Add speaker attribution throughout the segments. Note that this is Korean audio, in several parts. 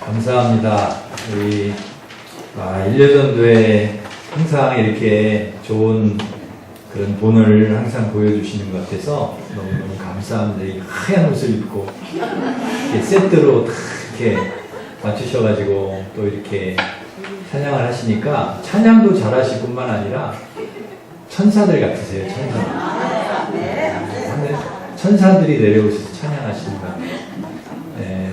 Speaker 1: 감사합니다. 우리 1년 전도에 항상 이렇게 좋은 그런 본을 항상 보여주시는 것 같아서 너무너무 감사합니다. 이 하얀 옷을 입고 이렇게 세트로 다 이렇게 맞추셔가지고 또 이렇게 찬양을 하시니까 찬양도 잘하실 뿐만 아니라 천사들 같으세요. 천사들이 내려오셔서 찬양하시는 것 같아요. 네.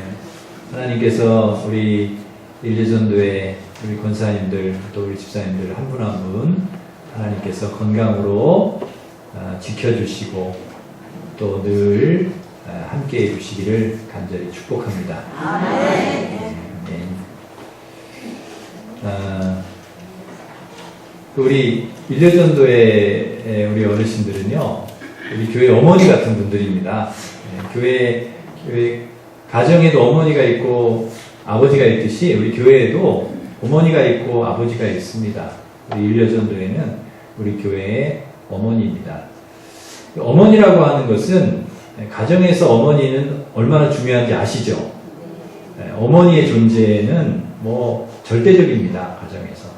Speaker 1: 하나님께서 우리 일제전도회 우리 권사님들 또 우리 집사님들 한 분 한 분 하나님께서 건강으로 지켜주시고 또 늘 함께 해주시기를 간절히 축복합니다. 우리 일제전도회 우리 어르신들은요, 우리 교회 어머니 같은 분들입니다. 교회 가정에도 어머니가 있고 아버지가 있듯이 우리 교회에도 어머니가 있고 아버지가 있습니다. 우리 일려전도회는 우리 교회의 어머니입니다. 어머니라고 하는 것은 가정에서 어머니는 얼마나 중요한지 아시죠? 어머니의 존재는 절대적입니다. 가정에서.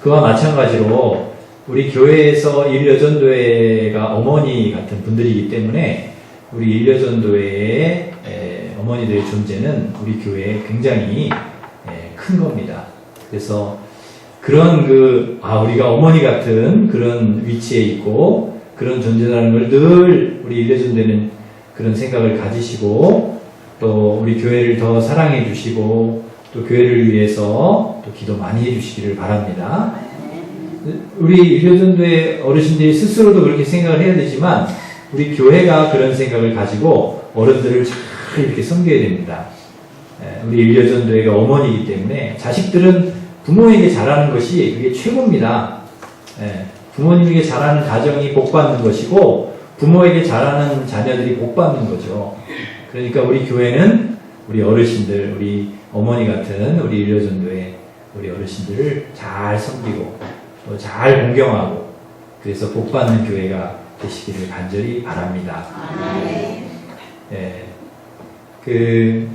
Speaker 1: 그와 마찬가지로 우리 교회에서 일려전도회가 어머니 같은 분들이기 때문에 우리 일려전도회의 어머니들의 존재는 우리 교회에 굉장히 큰 겁니다. 그래서 그런 우리가 어머니 같은 그런 위치에 있고 그런 존재라는 걸 늘 우리 일려전도회는 그런 생각을 가지시고 또 우리 교회를 더 사랑해 주시고 또 교회를 위해서 또 기도 많이 해 주시기를 바랍니다. 우리 일려전도회 어르신들이 스스로도 그렇게 생각을 해야 되지만 우리 교회가 그런 생각을 가지고 어른들을 잘 이렇게 섬겨야 됩니다. 우리 일려전도회가 어머니이기 때문에 자식들은 부모에게 잘하는 것이 그게 최고입니다. 부모님에게 잘하는 가정이 복받는 것이고 부모에게 잘하는 자녀들이 복받는 거죠. 그러니까 우리 교회는 우리 어르신들, 우리 어머니 같은 우리 일려전도회 우리 어르신들을 잘 섬기고 또 잘 공경하고 그래서 복받는 교회가 되시기를 간절히 바랍니다.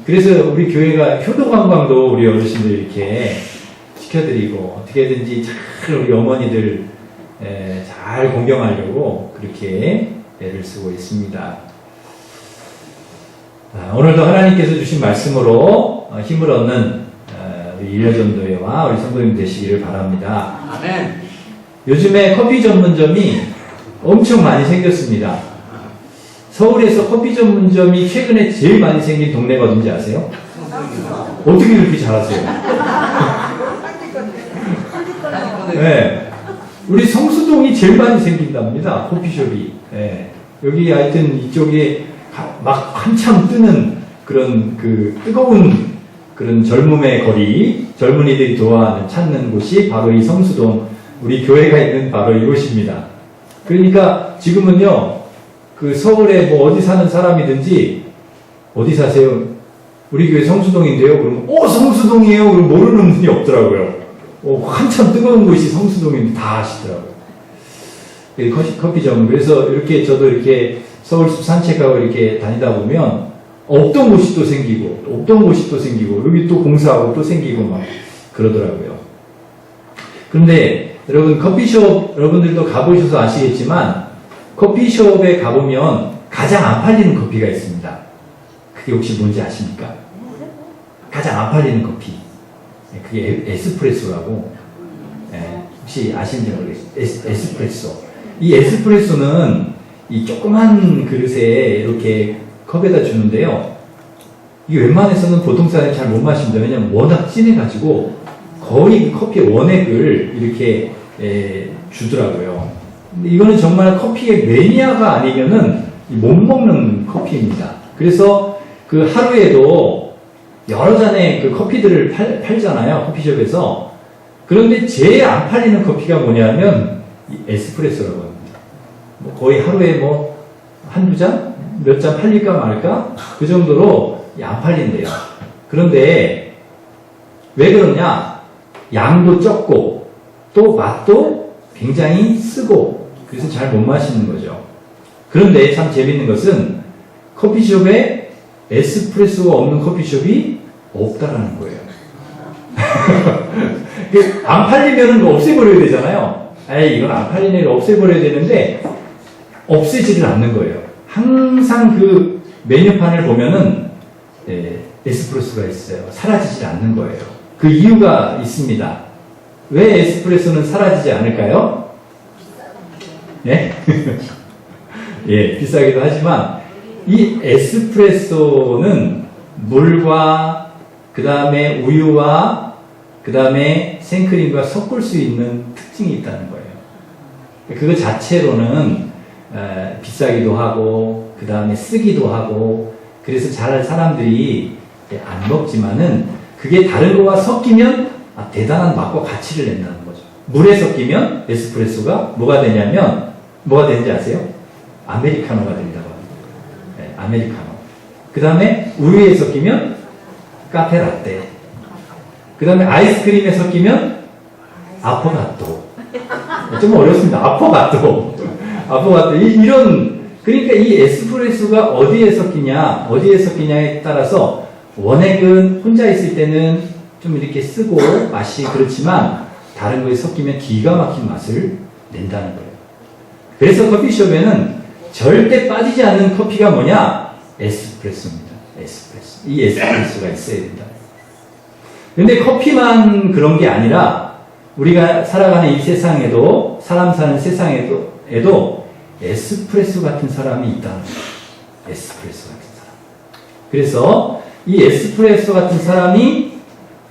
Speaker 1: 그래서 우리 교회가 효도관광도 우리 어르신들 이렇게 시켜드리고 어떻게든지 잘 우리 어머니들 잘 공경하려고 그렇게 애를 쓰고 있습니다. 오늘도 하나님께서 주신 말씀으로 힘을 얻는 우리 일려전도회와 우리 성도님 되시기를 바랍니다.
Speaker 2: 아멘.
Speaker 1: 요즘에 커피 전문점이 엄청 많이 생겼습니다. 서울에서 커피 전문점이 최근에 제일 많이 생긴 동네가 어딘지 아세요? 어떻게 그렇게 잘하세요? 네. 우리 성수동이 제일 많이 생긴답니다. 커피숍이. 네. 여기 하여튼 이쪽에 막 한참 뜨는 그런 뜨거운 그런 젊음의 거리, 젊은이들이 좋아하는 찾는 곳이 바로 이 성수동, 우리 교회가 있는 바로 이곳입니다. 그러니까 지금은요, 서울에 어디 사는 사람이든지, 어디 사세요? 우리 교회 성수동인데요? 그러면, 성수동이에요? 그럼 모르는 분이 없더라고요. 한참 뜨거운 곳이 성수동인데 다 아시더라고요. 커피점. 그래서 저도 이렇게 서울숲 산책하고 이렇게 다니다 보면, 없던 곳이 또 생기고, 여기 또 공사하고 또 생기고 막 그러더라고요. 그런데 여러분, 커피숍 여러분들도 가보셔서 아시겠지만, 커피숍에 가보면 가장 안 팔리는 커피가 있습니다. 그게 혹시 뭔지 아십니까? 가장 안 팔리는 커피. 그게 에스프레소라고. 혹시 아시는지 모르겠어요. 에스프레소. 이 에스프레소는 이 조그만 그릇에 이렇게 컵에다 주는데요. 이게 웬만해서는 보통 사람이 잘 못 마십니다. 왜냐면 워낙 진해가지고 거의 커피의 원액을 이렇게 주더라고요. 근데 이거는 정말 커피의 매니아가 아니면은 못 먹는 커피입니다. 그래서 하루에도 여러 잔의 커피들을 팔잖아요. 커피숍에서. 그런데 제일 안 팔리는 커피가 뭐냐면 이 에스프레소라고 합니다. 거의 하루에 한두 잔? 몇 잔 팔릴까 말까? 그 정도로 안 팔린대요. 그런데 왜 그러냐? 양도 적고 또 맛도 굉장히 쓰고 그래서 잘 못 마시는 거죠. 그런데 참 재밌는 것은 커피숍에 에스프레소가 없는 커피숍이 없다라는 거예요. 안 팔리면은 없애버려야 되잖아요. 에이, 이건 안 팔리니까 없애버려야 되는데, 없애지를 않는 거예요. 항상 그 메뉴판을 보면은, 에스프레소가 있어요. 사라지지 않는 거예요. 그 이유가 있습니다. 왜 에스프레소는 사라지지 않을까요? 예? 예, 비싸기도 하지만, 이 에스프레소는 물과, 그 다음에 우유와, 그 다음에 생크림과 섞을 수 있는 특징이 있다는 거예요. 그거 자체로는 비싸기도 하고, 그 다음에 쓰기도 하고, 그래서 잘 사람들이 안 먹지만은, 그게 다른 거와 섞이면 대단한 맛과 가치를 낸다는 거죠. 물에 섞이면 에스프레소가 뭐가 되냐면, 뭐가 되는지 아세요? 아메리카노가 된다고 합니다. 네, 아메리카노. 그 다음에 우유에 섞이면 카페 라떼. 그 다음에 아이스크림에 섞이면 아포가토. 좀 어렵습니다. 아포가토. 아포가토. 이런, 그러니까 이 에스프레소가 어디에 섞이냐에 따라서 원액은 혼자 있을 때는 좀 이렇게 쓰고 맛이 그렇지만 다른 거에 섞이면 기가 막힌 맛을 낸다는 거예요. 그래서 커피숍에는 절대 빠지지 않는 커피가 뭐냐? 에스프레소입니다. 에스프레소. 이 에스프레소가 있어야 된다. 근데 커피만 그런 게 아니라 우리가 살아가는 이 세상에도, 사람 사는 세상에도 에스프레소 같은 사람이 있다는 거예요. 에스프레소 같은 사람. 그래서 이 에스프레소 같은 사람이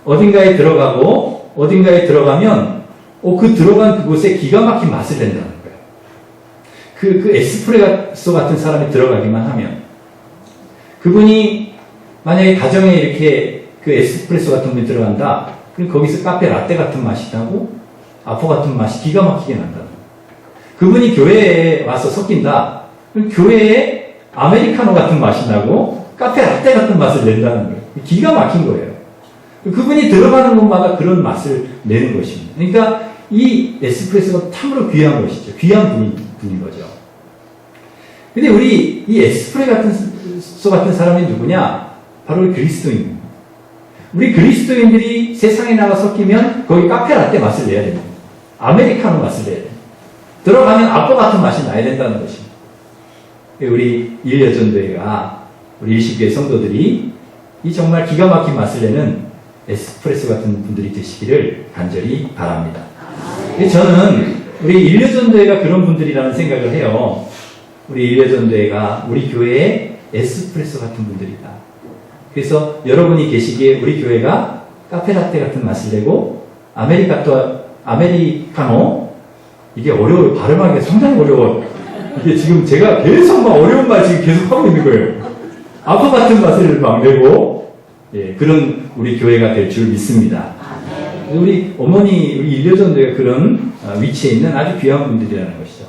Speaker 1: 어딘가에 들어가고 어딘가에 들어가면 그 들어간 그곳에 기가 막힌 맛을 낸다는 거예요. 그 에스프레소 같은 사람이 들어가기만 하면 그분이 만약에 가정에 이렇게 그 에스프레소 같은 분이 들어간다. 그럼 거기서 카페 라떼 같은 맛이 나고 아포 같은 맛이 기가 막히게 난다. 그분이 교회에 와서 섞인다. 그럼 교회에 아메리카노 같은 맛이 나고 카페 라떼 같은 맛을 낸다는 거예요. 기가 막힌 거예요. 그분이 들어가는 곳마다 그런 맛을 내는 것입니다. 그러니까 이 에스프레소가 참으로 귀한 것이죠. 귀한 분인 거죠. 근데 우리 이 에스프레소 같은 사람이 누구냐? 바로 그리스도인입니다. 우리 그리스도인들이 세상에 나가 섞이면 거기 카페 라떼 맛을 내야 됩니다. 아메리카노 맛을 내야 됩니다. 들어가면 아포 같은 맛이 나야 된다는 것입니다. 우리 일여전도회가 우리 일식교회 성도들이 이 정말 기가 막힌 맛을 내는 에스프레소 같은 분들이 되시기를 간절히 바랍니다. 저는 우리 일여전도회가 그런 분들이라는 생각을 해요. 우리 일여전도회가 우리 교회의 에스프레소 같은 분들이다. 그래서 여러분이 계시기에 우리 교회가 카페라떼 같은 맛을 내고 아메리카노 이게 어려워요. 발음하기가 상당히 어려워요. 이게 지금 제가 계속 막 어려운 말 지금 계속 하고 있는 거예요. 아포 같은 맛을 막 내고 그런 우리 교회가 될 줄 믿습니다. 우리 어머니, 우리 일여전도회가 그런 위치에 있는 아주 귀한 분들이라는 것이죠.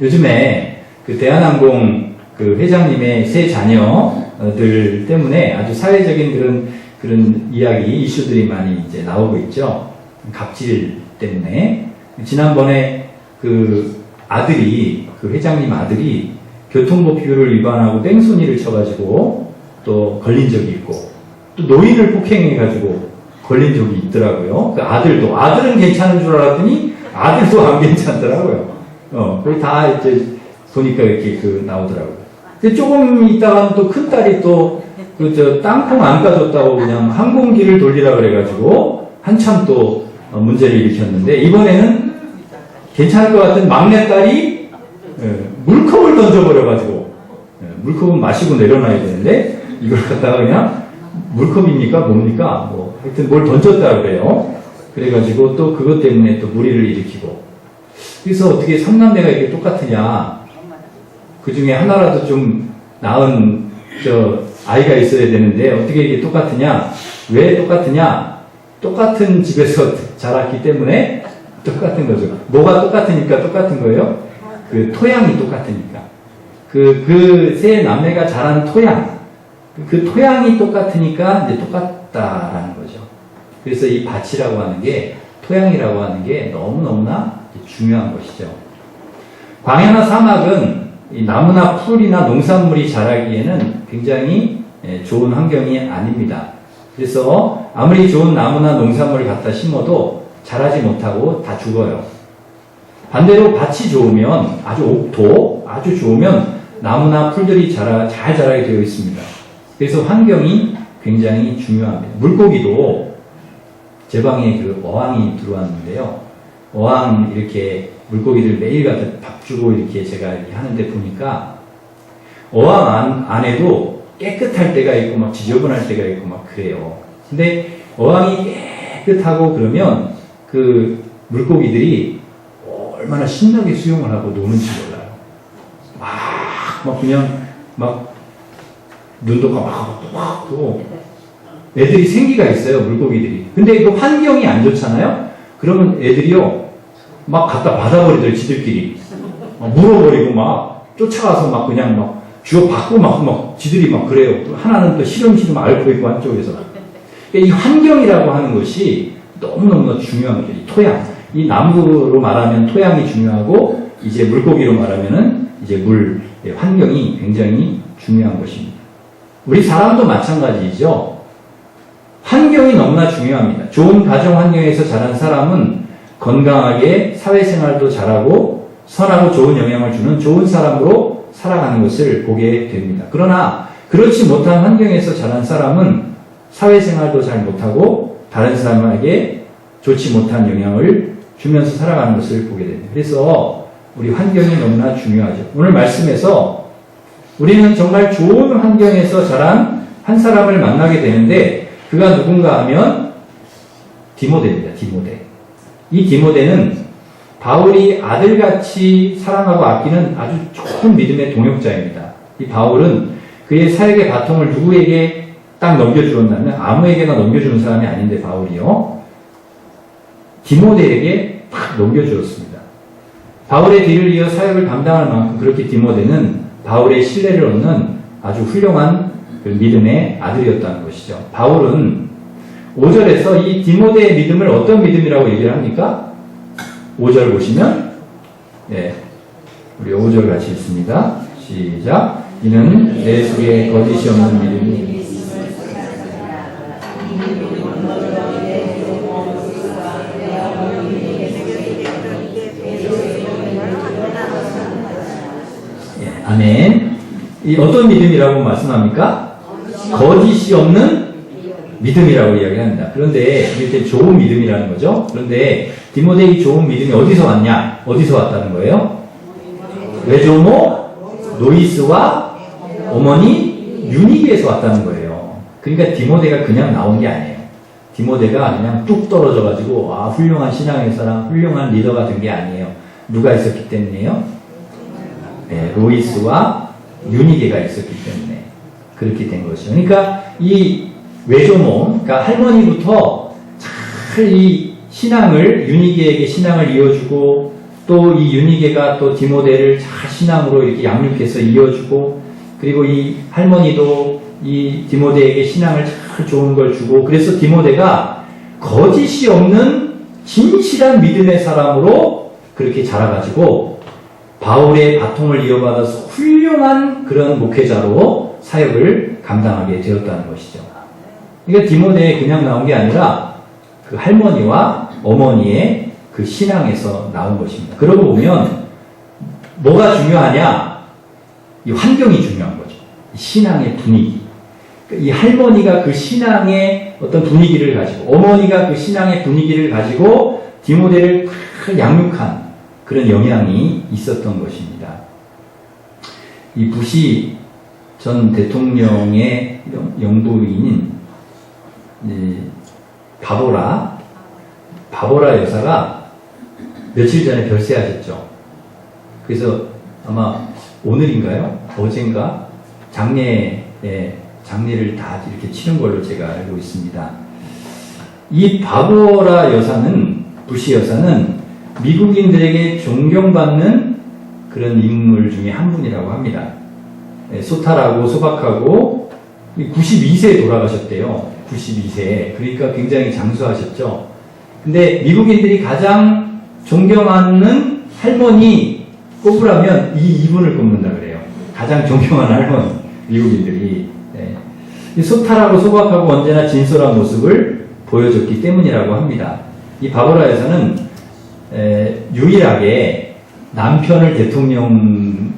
Speaker 1: 요즘에 그 대한항공 그 회장님의 세 자녀들 때문에 아주 사회적인 그런 이야기, 이슈들이 많이 이제 나오고 있죠. 갑질 때문에. 지난번에 그 아들이, 그 회장님 아들이 교통법규를 위반하고 뺑소니를 쳐가지고 또 걸린 적이 있고, 또 노인을 폭행해가지고 걸린 적이 있더라고요. 그 아들은 괜찮은 줄 알았더니 아들도 안 괜찮더라고요. 거기 다 이제 보니까 이렇게 나오더라고요. 근데 조금 있다가는 또 큰딸이 또 땅콩 안 까줬다고 그냥 항공기를 돌리라 그래가지고 한참 또 문제를 일으켰는데, 이번에는 괜찮을 것 같은 막내딸이 물컵을 던져버려가지고, 물컵은 마시고 내려놔야 되는데 이걸 갖다가 그냥 물컵입니까 뭡니까 뭐 하여튼 뭘 던졌다 그래요. 그래가지고 또 그것 때문에 또 무리를 일으키고. 그래서 어떻게 삼남매가 이렇게 똑같으냐, 그 중에 하나라도 좀 나은 아이가 있어야 되는데 어떻게 이게 똑같으냐? 왜 똑같으냐? 똑같은 집에서 자랐기 때문에 똑같은 거죠. 뭐가 똑같으니까 똑같은 거예요? 그 토양이 똑같으니까. 그 세 남매가 자란 토양, 그 토양이 똑같으니까 이제 똑같다라는 거죠. 그래서 이 밭이라고 하는 게, 토양이라고 하는 게 너무너무나 중요한 것이죠. 광야나 사막은 이 나무나 풀이나 농산물이 자라기에는 굉장히 좋은 환경이 아닙니다. 그래서 아무리 좋은 나무나 농산물을 갖다 심어도 자라지 못하고 다 죽어요. 반대로 밭이 좋으면, 아주 옥토, 아주 좋으면 나무나 풀들이 잘 자라게 되어 있습니다. 그래서 환경이 굉장히 중요합니다. 물고기도 제 방에 그 어항이 들어왔는데요. 어항 이렇게 물고기들 매일 갖다 밥 주고 이렇게 제가 이렇게 하는데 보니까 어항 안에도 깨끗할 때가 있고 막 지저분할 때가 있고 막 그래요. 근데 어항이 깨끗하고 그러면 그 물고기들이 얼마나 신나게 수영을 하고 노는지 몰라요. 막 그냥 막 눈도 막 뜨고 애들이 생기가 있어요, 물고기들이. 근데 그 환경이 안 좋잖아요? 그러면 애들이요 막 갖다 받아버리더라고요, 지들끼리. 물어버리고 막 쫓아가서 막 그냥 막 주워받고 막 지들이 막 그래요. 하나는 또 시름시름 앓고 있고 한쪽에서. 이 환경이라고 하는 것이 너무너무 중요한 거죠. 이 토양. 이 나무로 말하면 토양이 중요하고, 이제 물고기로 말하면은 이제 환경이 굉장히 중요한 것입니다. 우리 사람도 마찬가지죠. 환경이 너무나 중요합니다. 좋은 가정 환경에서 자란 사람은 건강하게 사회생활도 잘하고 선하고 좋은 영향을 주는 좋은 사람으로 살아가는 것을 보게 됩니다. 그러나 그렇지 못한 환경에서 자란 사람은 사회생활도 잘 못하고 다른 사람에게 좋지 못한 영향을 주면서 살아가는 것을 보게 됩니다. 그래서 우리 환경이 너무나 중요하죠. 오늘 말씀에서 우리는 정말 좋은 환경에서 자란 한 사람을 만나게 되는데, 그가 누군가 하면 디모데입니다. 디모데. 이 디모데는 바울이 아들같이 사랑하고 아끼는 아주 좋은 믿음의 동역자입니다. 이 바울은 그의 사역의 바통을 누구에게 딱 넘겨주었냐면 아무에게나 넘겨주는 사람이 아닌데, 바울이요 디모데에게 딱 넘겨주었습니다. 바울의 뒤를 이어 사역을 담당할 만큼 그렇게 디모데는 바울의 신뢰를 얻는 아주 훌륭한 그 믿음의 아들이었다는 것이죠. 바울은 5절에서 이 디모데의 믿음을 어떤 믿음이라고 얘기를 합니까? 5절 보시면, 우리 5절 같이 읽습니다. 시작. 이는 내 속에 거짓이 없는 믿음이 아멘. 이 어떤 믿음이라고 말씀합니까? 거짓이 없는 믿음이라고 이야기합니다. 그런데 이렇게 좋은 믿음이라는 거죠. 그런데 디모데의 좋은 믿음이 어디서 왔냐? 어디서 왔다는 거예요? 외조모 노이스와 어머니 유니기에서 왔다는 거예요. 그러니까 디모데가 그냥 나온 게 아니에요. 디모데가 그냥 뚝 떨어져가지고 훌륭한 신앙의 사람, 훌륭한 리더가 된 게 아니에요. 누가 있었기 때문이에요? 로이스와 유니게가 있었기 때문에 그렇게 된 것이죠. 그러니까 이 외조모, 그러니까 할머니부터 잘 이 신앙을, 유니게에게 신앙을 이어주고, 또 이 유니게가 또 디모데를 잘 신앙으로 이렇게 양육해서 이어주고, 그리고 이 할머니도 이 디모데에게 신앙을 잘 좋은 걸 주고, 그래서 디모데가 거짓이 없는 진실한 믿음의 사람으로 그렇게 자라가지고 바울의 바통을 이어받아서 훌륭한 그런 목회자로 사역을 감당하게 되었다는 것이죠. 그러니까 디모데에 그냥 나온 게 아니라 그 할머니와 어머니의 그 신앙에서 나온 것입니다. 그러고 보면 뭐가 중요하냐? 이 환경이 중요한 거죠. 이 신앙의 분위기. 이 할머니가 그 신앙의 어떤 분위기를 가지고, 어머니가 그 신앙의 분위기를 가지고 디모데를 다 양육한 그런 영향이 있었던 것입니다. 이 부시 전 대통령의 영부인인 바보라 여사가 며칠 전에 별세하셨죠. 그래서 아마 오늘인가요? 어젠가 장례를 다 이렇게 치른 걸로 제가 알고 있습니다. 이 바보라 여사는, 부시 여사는 미국인들에게 존경받는 그런 인물 중에 한 분이라고 합니다. 소탈하고 소박하고 92세에 돌아가셨대요. 92세에. 그러니까 굉장히 장수하셨죠. 근데 미국인들이 가장 존경하는 할머니 꼽으라면 이분을 꼽는다 그래요. 가장 존경하는 할머니, 미국인들이. 소탈하고 소박하고 언제나 진솔한 모습을 보여줬기 때문이라고 합니다. 이 바보라 여사는 유일하게 남편이 대통령이고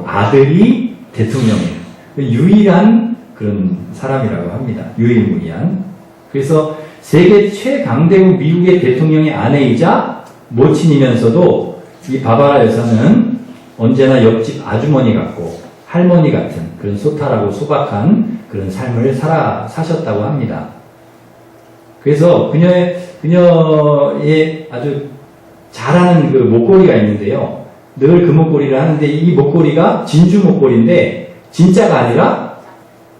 Speaker 1: 아들이 대통령이에요. 유일한 그런 사람이라고 합니다. 유일무이한. 그래서 세계 최강대국 미국의 대통령의 아내이자 모친이면서도 이 바바라 여사는 언제나 옆집 아주머니 같고 할머니 같은 그런 소탈하고 소박한 그런 삶을 사셨다고 합니다. 그래서 그녀의 아주 잘하는 그 목걸이가 있는데요. 늘 그 목걸이를 하는데 이 목걸이가 진주 목걸이인데 진짜가 아니라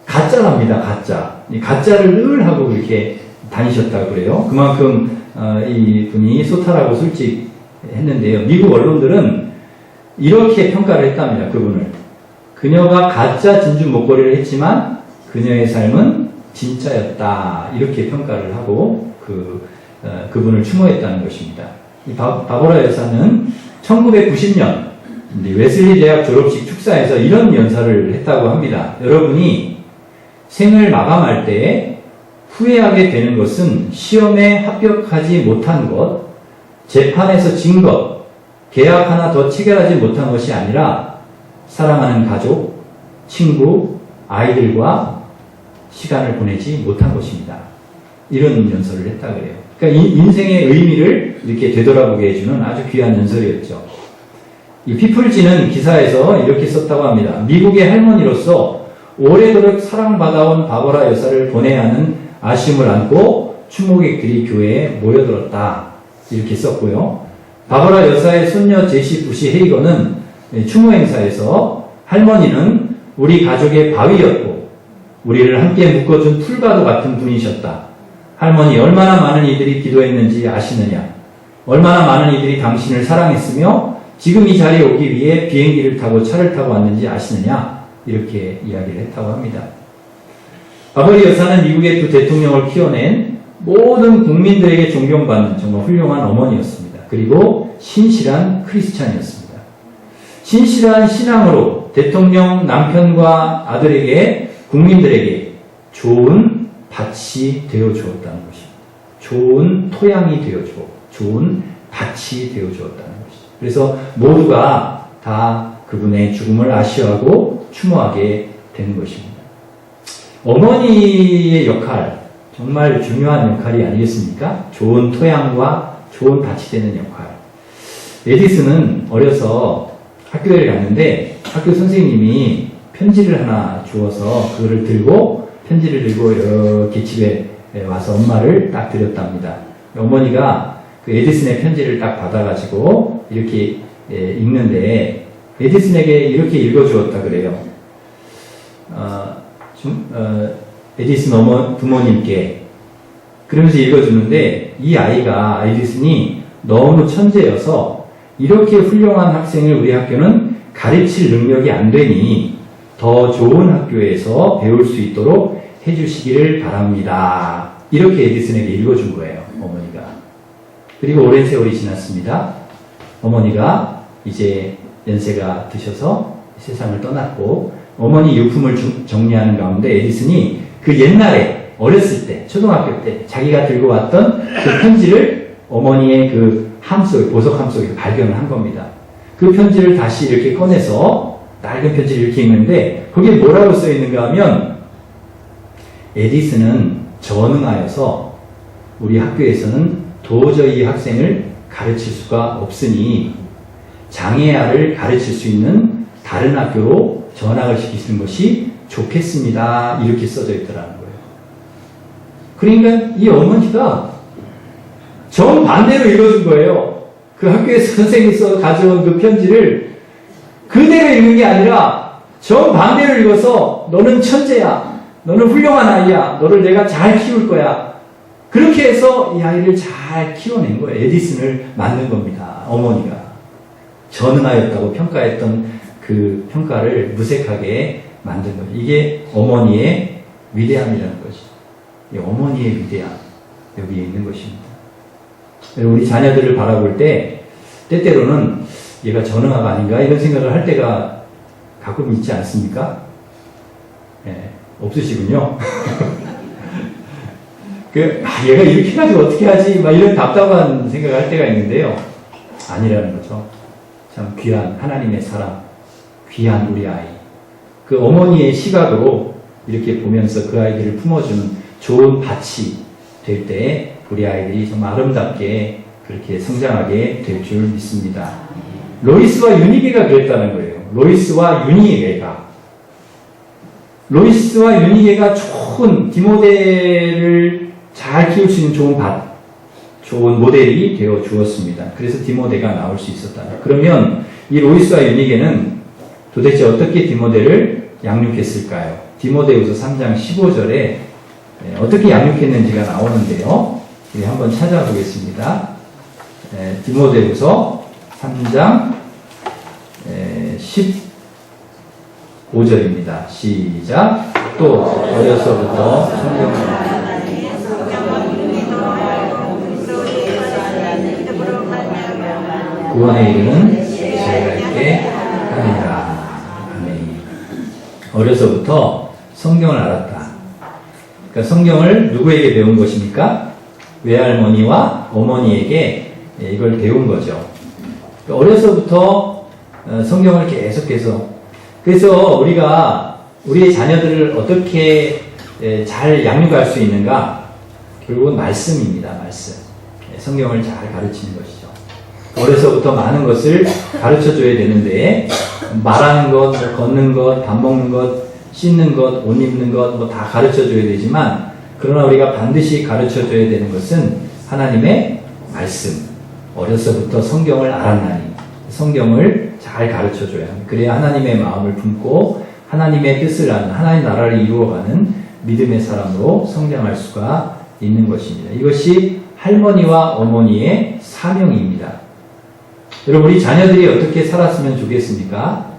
Speaker 1: 가짜랍니다. 가짜. 이 가짜를 늘 하고 그렇게 다니셨다고 그래요. 그만큼 이 분이 소탈하고 솔직했는데요. 미국 언론들은 이렇게 평가를 했답니다. 그분을. 그녀가 가짜 진주 목걸이를 했지만 그녀의 삶은 진짜였다. 이렇게 평가를 하고 그분을 추모했다는 것입니다. 이 바보라 여사는 1990년 웨슬리 대학 졸업식 축사에서 이런 연설을 했다고 합니다. 여러분이 생을 마감할 때 후회하게 되는 것은 시험에 합격하지 못한 것, 재판에서 진 것, 계약 하나 더 체결하지 못한 것이 아니라 사랑하는 가족, 친구, 아이들과 시간을 보내지 못한 것입니다. 이런 연설을 했다 그래요. 그러니까 인생의 의미를 이렇게 되돌아보게 해주는 아주 귀한 연설이었죠. 이 피플지는 기사에서 이렇게 썼다고 합니다. 미국의 할머니로서 오래도록 사랑받아온 바보라 여사를 보내야 하는 아쉬움을 안고 추모객들이 교회에 모여들었다. 이렇게 썼고요. 바보라 여사의 손녀 제시 부시 헤이거는 추모 행사에서 할머니는 우리 가족의 바위였고 우리를 함께 묶어준 풀과도 같은 분이셨다. 할머니 얼마나 많은 이들이 기도했는지 아시느냐? 얼마나 많은 이들이 당신을 사랑했으며 지금 이 자리에 오기 위해 비행기를 타고 차를 타고 왔는지 아시느냐? 이렇게 이야기를 했다고 합니다. 바버리 여사는 미국의 두 대통령을 키워낸 모든 국민들에게 존경받는 정말 훌륭한 어머니였습니다. 그리고 신실한 크리스찬이었습니다. 신실한 신앙으로 대통령 남편과 아들에게 국민들에게 좋은 밭이 되어 주었다는 것입니다. 좋은 토양이 되어 주었고 좋은 밭이 되어 주었다는 것입니다. 그래서 모두가 다 그분의 죽음을 아쉬워하고 추모하게 되는 것입니다. 어머니의 역할, 정말 중요한 역할이 아니겠습니까? 좋은 토양과 좋은 밭이 되는 역할. 에디슨은 어려서 학교에 갔는데 학교 선생님이 편지를 하나 주어서 편지를 들고 이렇게 집에 와서 엄마를 딱 드렸답니다. 어머니가 그 에디슨의 편지를 딱 받아가지고 이렇게 읽는데 에디슨에게 이렇게 읽어주었다 그래요. 에디슨 부모님께 그러면서 읽어주는데 이 아이가 에디슨이 너무 천재여서 이렇게 훌륭한 학생을 우리 학교는 가르칠 능력이 안 되니 더 좋은 학교에서 배울 수 있도록 해주시기를 바랍니다. 이렇게 에디슨에게 읽어준 거예요, 어머니가. 그리고 오랜 세월이 지났습니다. 어머니가 이제 연세가 드셔서 세상을 떠났고 어머니 유품을 정리하는 가운데 에디슨이 그 옛날에 어렸을 때, 초등학교 때 자기가 들고 왔던 그 편지를 어머니의 그 보석함 속에 발견을 한 겁니다. 그 편지를 다시 이렇게 꺼내서 낡은 편지를 이렇게 읽는데 거기에 뭐라고 써 있는가 하면 에디슨은 전능하여서 우리 학교에서는 도저히 이 학생을 가르칠 수가 없으니 장애아를 가르칠 수 있는 다른 학교로 전학을 시키시는 것이 좋겠습니다. 이렇게 써져 있더라는 거예요. 그러니까 이 어머니가 정반대로 읽어준 거예요. 그 학교에서 선생님이 가져온 그 편지를 그대로 읽는 게 아니라 정반대로 읽어서 너는 천재야. 너는 훌륭한 아이야. 너를 내가 잘 키울 거야. 그렇게 해서 이 아이를 잘 키워낸 거예요. 에디슨을 만든 겁니다. 어머니가. 전능하였다고 평가했던 그 평가를 무색하게 만든 거죠. 이게 어머니의 위대함이라는 거죠. 이 어머니의 위대함. 여기에 있는 것입니다. 우리 자녀들을 바라볼 때 때때로는 얘가 전능아가 아닌가 이런 생각을 할 때가 가끔 있지 않습니까? 예. 없으시군요. 얘가 이렇게 해가지고 어떻게 하지? 막 이런 답답한 생각을 할 때가 있는데요. 아니라는 거죠. 참 귀한 하나님의 사람, 귀한 우리 아이. 그 어머니의 시각으로 이렇게 보면서 그 아이들을 품어주는 좋은 밭이 될 때 우리 아이들이 정말 아름답게 그렇게 성장하게 될 줄 믿습니다. 로이스와 유니게가 그랬다는 거예요. 로이스와 유니게가 좋은 디모데를 잘 키울 수 있는 좋은 밭, 좋은 모델이 되어 주었습니다. 그래서 디모데가 나올 수 있었다. 그러면 이 로이스와 유니게는 도대체 어떻게 디모데를 양육했을까요? 디모데후서 3장 15절에 어떻게 양육했는지가 나오는데요. 우리 한번 찾아보겠습니다. 디모데후서 3장 15절입니다. 시작. 또 어려서부터 성경을 구원의 이름은 제가 있게 하리라. 아멘. 어려서부터 성경을 알았다. 그러니까 성경을 누구에게 배운 것입니까? 외할머니와 어머니에게 이걸 배운 거죠. 어려서부터 성경을 계속해서, 그래서 우리가 우리의 자녀들을 어떻게 잘 양육할 수 있는가? 결국은 말씀입니다. 말씀. 성경을 잘 가르치는 것이죠. 어려서부터 많은 것을 가르쳐줘야 되는데, 말하는 것, 걷는 것, 밥 먹는 것, 씻는 것, 옷 입는 것, 다 가르쳐줘야 되지만, 그러나 우리가 반드시 가르쳐줘야 되는 것은 하나님의 말씀. 어려서부터 성경을 알았나니, 성경을 잘 가르쳐줘야 합니다. 그래야 하나님의 마음을 품고 하나님의 뜻을 아는, 하나님 나라를 이루어가는 믿음의 사람으로 성장할 수가 있는 것입니다. 이것이 할머니와 어머니의 사명입니다. 여러분, 우리 자녀들이 어떻게 살았으면 좋겠습니까?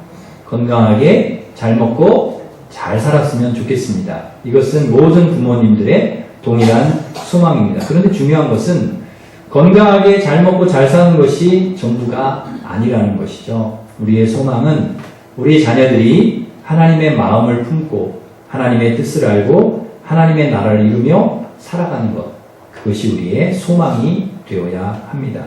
Speaker 1: 건강하게 잘 먹고 잘 살았으면 좋겠습니다. 이것은 모든 부모님들의 동일한 소망입니다. 그런데 중요한 것은 건강하게 잘 먹고 잘 사는 것이 전부가 아니라는 것이죠. 우리의 소망은 우리 자녀들이 하나님의 마음을 품고 하나님의 뜻을 알고 하나님의 나라를 이루며 살아가는 것, 그것이 우리의 소망이 되어야 합니다.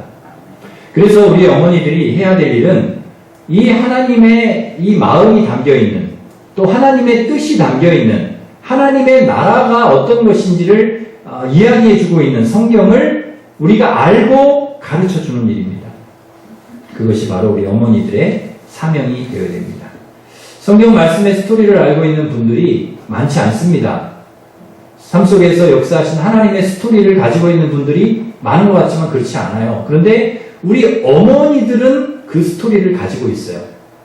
Speaker 1: 그래서 우리 어머니들이 해야 될 일은 이 하나님의 이 마음이 담겨있는, 또 하나님의 뜻이 담겨있는, 하나님의 나라가 어떤 것인지를 이야기해주고 있는 성경을 우리가 알고 가르쳐주는 일입니다. 그것이 바로 우리 어머니들의 사명이 되어야 됩니다. 성경 말씀의 스토리를 알고 있는 분들이 많지 않습니다. 삶 속에서 역사하신 하나님의 스토리를 가지고 있는 분들이 많은 것 같지만 그렇지 않아요. 그런데 우리 어머니들은 그 스토리를 가지고 있어요.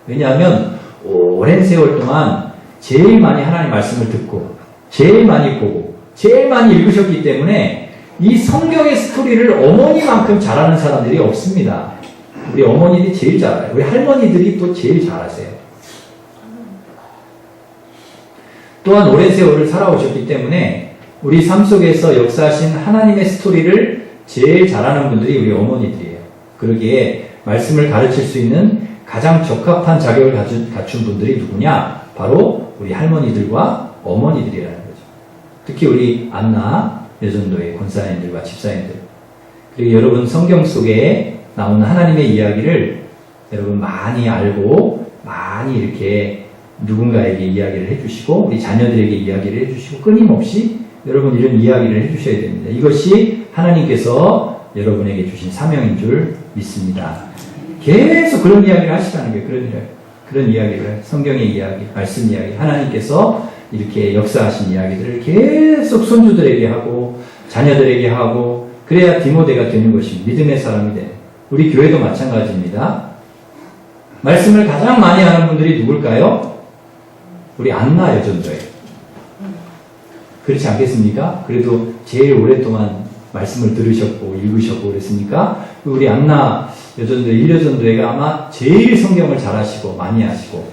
Speaker 1: 왜냐하면 오랜 세월 동안 제일 많이 하나님 말씀을 듣고 제일 많이 보고 제일 많이 읽으셨기 때문에 이 성경의 스토리를 어머니만큼 잘하는 사람들이 없습니다. 우리 어머니들이 제일 잘 알아요. 우리 할머니들이 또 제일 잘하세요. 또한 오랜 세월을 살아오셨기 때문에 우리 삶 속에서 역사하신 하나님의 스토리를 제일 잘하는 분들이 우리 어머니들이에요. 그러기에 말씀을 가르칠 수 있는 가장 적합한 자격을 갖춘 분들이 누구냐? 바로 우리 할머니들과 어머니들이라는 거죠. 특히 우리 안나 여전도의 권사님들과 집사님들. 그리고 여러분 성경 속에 나오는 하나님의 이야기를 여러분 많이 알고 많이 이렇게 누군가에게 이야기를 해주시고 우리 자녀들에게 이야기를 해주시고 끊임없이 여러분 이런 이야기를 해주셔야 됩니다. 이것이 하나님께서 여러분에게 주신 사명인 줄 믿습니다. 계속 그런 이야기를 하시라는 거예요. 그런 이야기를, 성경의 이야기, 말씀 이야기, 하나님께서 이렇게 역사하신 이야기들을 계속 손주들에게 하고 자녀들에게 하고 그래야 디모데가 되는 것입니다. 믿음의 사람이 되는. 우리 교회도 마찬가지입니다. 말씀을 가장 많이 하는 분들이 누굴까요? 우리 안나 여전도예요. 그렇지 않겠습니까? 그래도 제일 오랫동안 말씀을 들으셨고 읽으셨고 그랬으니까 우리 안나 여전도 1여전도회가 아마 제일 성경을 잘 하시고 많이 하시고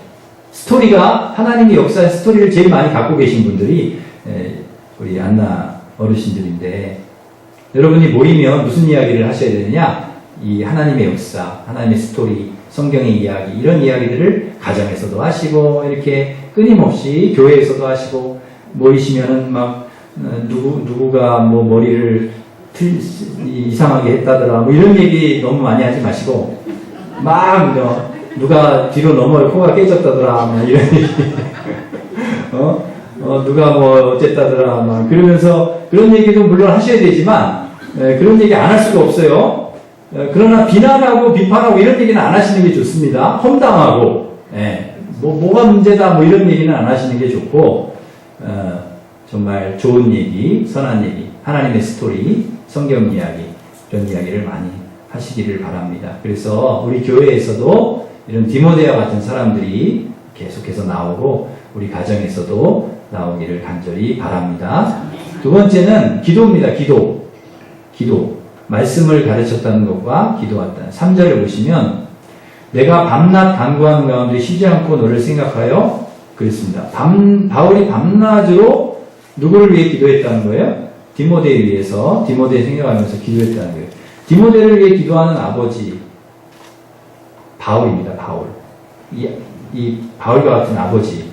Speaker 1: 스토리가 하나님의 역사의 스토리를 제일 많이 갖고 계신 분들이 우리 안나 어르신들인데 여러분이 모이면 무슨 이야기를 하셔야 되느냐? 이 하나님의 역사, 하나님의 스토리, 성경의 이야기 이런 이야기들을 가정에서도 하시고 이렇게 끊임없이 교회에서도 하시고 모이시면은 막 누구가 뭐 머리를 이상하게 했다더라 뭐 이런 얘기 너무 많이 하지 마시고 막 누가 뒤로 넘어요 코가 깨졌다더라 막 이런 얘기 누가 뭐 어쨌다더라 막 그러면서 그런 얘기도 물론 하셔야 되지만 그런 얘기 안 할 수가 없어요. 그러나 비난하고 비판하고 이런 얘기는 안 하시는 게 좋습니다. 험담하고 뭐가 문제다 뭐 이런 얘기는 안 하시는 게 좋고 정말 좋은 얘기, 선한 얘기, 하나님의 스토리, 성경 이야기 이런 이야기를 많이 하시기를 바랍니다. 그래서 우리 교회에서도 이런 디모데와 같은 사람들이 계속해서 나오고 우리 가정에서도 나오기를 간절히 바랍니다. 두 번째는 기도입니다. 기도. 말씀을 가르쳤다는 것과 기도했다는 3절을 보시면 내가 밤낮 간구하는 가운데 쉬지 않고 너를 생각하여 그랬습니다. 바울이 밤낮으로 누구를 위해 기도했다는 거예요? 디모데에 위해서 디모데 생각하면서 기도했다는 거예요. 디모데를 위해 기도하는 아버지 바울입니다. 바울. 이 바울과 같은 아버지.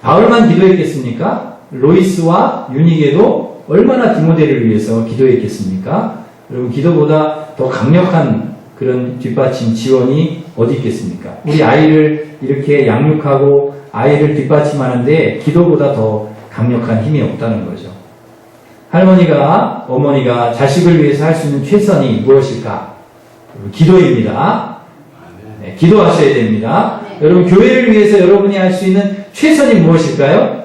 Speaker 1: 바울만 기도했겠습니까? 로이스와 유니게도 얼마나 디모데를 위해서 기도했겠습니까? 여러분 기도보다 더 강력한 그런 뒷받침 지원이 어디 있겠습니까? 우리 아이를 이렇게 양육하고 아이를 뒷받침하는데 기도보다 더 강력한 힘이 없다는 거죠. 할머니가 어머니가 자식을 위해서 할 수 있는 최선이 무엇일까? 기도입니다. 기도하셔야 됩니다. 여러분 교회를 위해서 여러분이 할 수 있는 최선이 무엇일까요?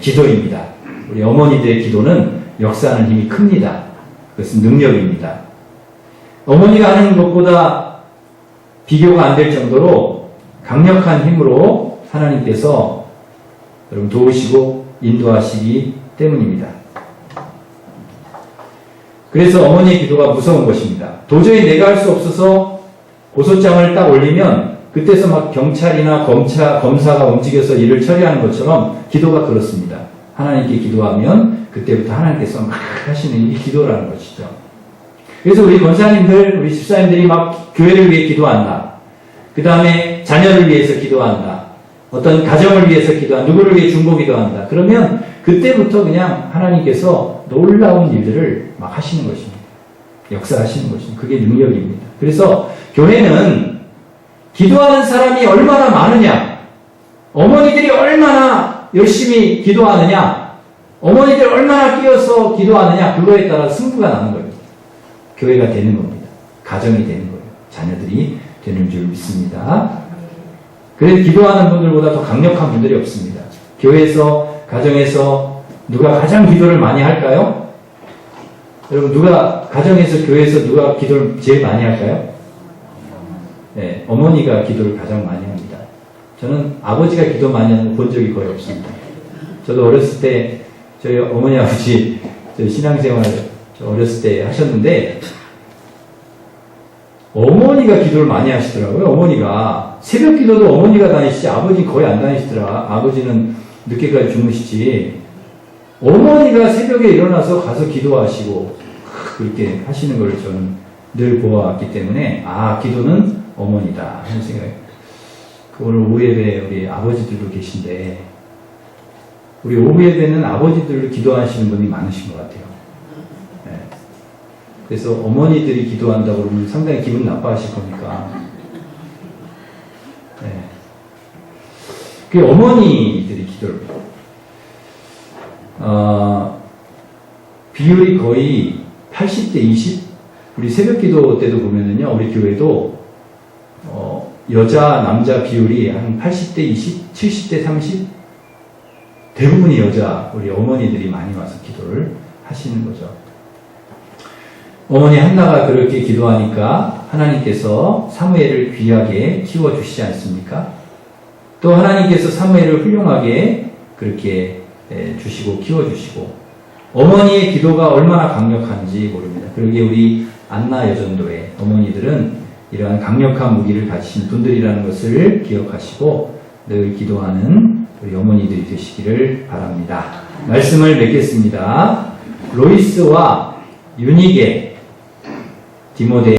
Speaker 1: 기도입니다. 우리 어머니들의 기도는 역사하는 힘이 큽니다. 그것은 능력입니다. 어머니가 하는 것보다 비교가 안 될 정도로 강력한 힘으로 하나님께서 여러분 도우시고 인도하시기 때문입니다. 그래서 어머니의 기도가 무서운 것입니다. 도저히 내가 할 수 없어서 고소장을 딱 올리면 그때서 막 경찰이나 검사가 움직여서 일을 처리하는 것처럼 기도가 그렇습니다. 하나님께 기도하면 그때부터 하나님께서 막 하시는 일이 기도라는 것이죠. 그래서 우리 권사님들, 우리 집사님들이 막 교회를 위해 기도한다. 그 다음에 자녀를 위해서 기도한다. 어떤 가정을 위해서 기도한다. 누구를 위해 중보 기도한다. 그러면 그때부터 그냥 하나님께서 놀라운 일들을 막 하시는 것입니다. 역사하시는 것입니다. 그게 능력입니다. 그래서 교회는 기도하는 사람이 얼마나 많으냐, 어머니들이 얼마나 열심히 기도하느냐, 어머니들 얼마나 끼어서 기도하느냐, 그거에 따라 승부가 나는 겁니다. 교회가 되는 겁니다. 가정이 되는 거예요. 자녀들이 되는 줄 믿습니다. 그래서 기도하는 분들보다 더 강력한 분들이 없습니다. 교회에서, 가정에서 누가 가장 기도를 많이 할까요? 여러분 가정에서, 교회에서 누가 기도를 제일 많이 할까요? 네, 어머니가 기도를 가장 많이 합니다. 저는 아버지가 기도 많이 하는 거 본 적이 거의 없습니다. 저도 어렸을 때 저희 어머니 아버지 신앙생활 어렸을 때 하셨는데 어머니가 기도를 많이 하시더라고요. 어머니가 새벽 기도도 어머니가 다니시지 아버지 거의 안 다니시더라. 아버지는 늦게까지 주무시지. 어머니가 새벽에 일어나서 가서 기도하시고 그렇게 하시는 걸 저는 늘 보아왔기 때문에 기도는 어머니다 하는 생각이. 오늘 오후 예배 우리 아버지들도 계신데 우리 오후 예배는 아버지들로 기도하시는 분이 많으신 것 같아요. 네. 그래서 어머니들이 기도한다고 그러면 상당히 기분 나빠하실 거니까. 네. 그 어머니들이 기도를 비율이 거의 80대 20? 우리 새벽 기도 때도 보면은요, 우리 교회도 여자 남자 비율이 한 80대 20, 70대 30? 대부분이 여자 우리 어머니들이 많이 와서 기도를 하시는 거죠. 어머니 한나가 그렇게 기도하니까 하나님께서 사무엘을 귀하게 키워주시지 않습니까? 또 하나님께서 사무엘을 훌륭하게 그렇게 주시고 키워주시고 어머니의 기도가 얼마나 강력한지 모릅니다. 그러기에 우리 안나 여전도의 어머니들은 이러한 강력한 무기를 가지신 분들이라는 것을 기억하시고 늘 기도하는 우리 어머니들이 되시기를 바랍니다. 말씀을 맺겠습니다. 로이스와 유니게 디모데